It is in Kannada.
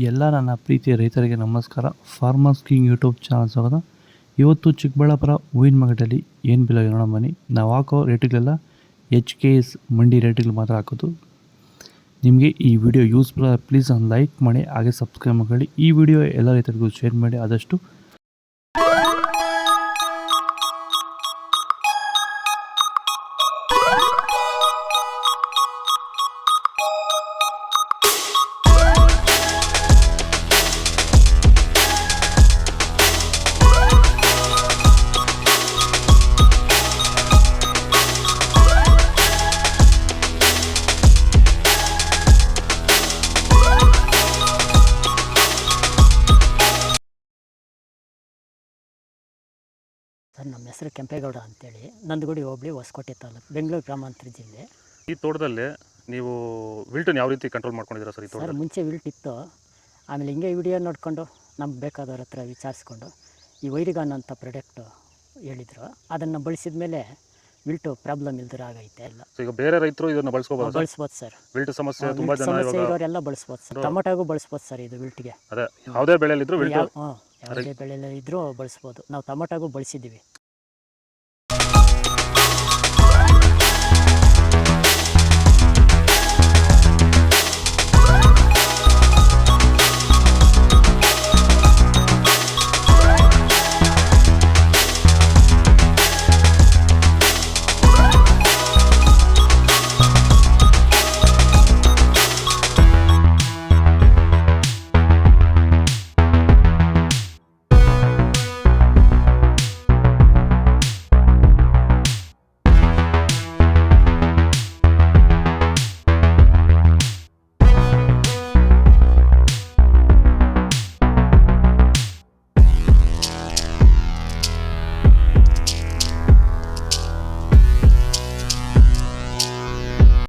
ಎಲ್ಲ ನನ್ನ ಪ್ರೀತಿಯ ರೈತರಿಗೆ ನಮಸ್ಕಾರ. ಫಾರ್ಮರ್ಸ್ ಕಿಂಗ್ ಯೂಟ್ಯೂಬ್ ಚಾನಲ್ ಸ್ವಾಗತ. ಇವತ್ತು ಚಿಕ್ಕಬಳ್ಳಾಪುರ ಹೂವಿನ ಮಾರ್ಕೆಟಲ್ಲಿ ಏನು ಬೆಲೆ ನೋಡೋಣ ಬನ್ನಿ. ನಾವು ಹಾಕೋ ರೇಟ್ಗಳೆಲ್ಲ HKS ಮಂಡಿ ರೇಟ್ಗಳು ಮಾತ್ರ ಹಾಕೋದು. ನಿಮಗೆ ಈ ವಿಡಿಯೋ ಯೂಸ್ಫುಲ್ ಪ್ಲೀಸ್ ಒಂದು ಲೈಕ್ ಮಾಡಿ, ಹಾಗೆ ಸಬ್ಸ್ಕ್ರೈಬ್ ಮಾಡಿ. ಈ ವಿಡಿಯೋ ಎಲ್ಲ ರೈತರಿಗೂ ಶೇರ್ ಮಾಡಿ ಆದಷ್ಟು. ಸರ್, ನಮ್ಮ ಹೆಸರು ಕೆಂಪೇಗೌಡ ಅಂತೇಳಿ, ನಂದಗುಡಿ ಹೋಬಳಿ, ಹೊಸಕೋಟೆ ತಾಲೂಕು, ಬೆಂಗಳೂರು ಗ್ರಾಮಾಂತರ ಜಿಲ್ಲೆ. ಈ ತೋಟದಲ್ಲಿ ನೀವು ವಿಲ್ಟನ್ನು ಯಾವ ರೀತಿ ಕಂಟ್ರೋಲ್ ಮಾಡ್ಕೊಂಡಿದ್ದೀರಾ ಸರ್? ಈ ಸರ್, ತೋಟದಲ್ಲಿ ಮುಂಚೆ ವಿಲ್ಟ್ ಇತ್ತು. ಆಮೇಲೆ ಹಿಂಗೆ ವಿಡಿಯೋ ನೋಡಿಕೊಂಡು ನಮ್ಗೆ ಬೇಕಾದವ್ರ ಹತ್ರ ವಿಚಾರಿಸ್ಕೊಂಡು ಈ ವೈರಿಗಾನ್ ಅಂತ ಪ್ರಾಡಕ್ಟು ಹೇಳಿದರು. ಅದನ್ನು ಬಳಸಿದ ಮೇಲೆ ವಿಲ್ಟು ಪ್ರಾಬ್ಲಮ್ ಇಲ್ದಿರ ಆಗೈತೆ ಎಲ್ಲ. ಈಗ ಬೇರೆ ರೈತರು ಇದನ್ನು ಬಳಸ್ಬೋದು ಸರ್. ವಿಲ್ಟ್ ಸಮಸ್ಯೆ ತುಂಬ ಜನ ಸಮಸ್ಯೆ ಇರೋರೆಲ್ಲ ಬಳಸ್ಬೋದು ಸರ್. ಟೊಮೊಟೊಗೂ ಬಳಸ್ಬೋದು ಸರ್ ಇದು ವಿಲ್ಟ್ಗೆ. ಅದೇ ಯಾವುದೇ ಬೆಳೆಯಲ್ಲಿದ್ರು ವಿಲ್ಟ್ ಯಾವುದೇ ಬೆಳೆಯಲ್ಲಿ ಇದ್ರೂ ಬಳಸ್ಬೋದು. ನಾವು ಟೊಮೊಟೊಗೂ ಬಳಸಿದ್ದೀವಿ.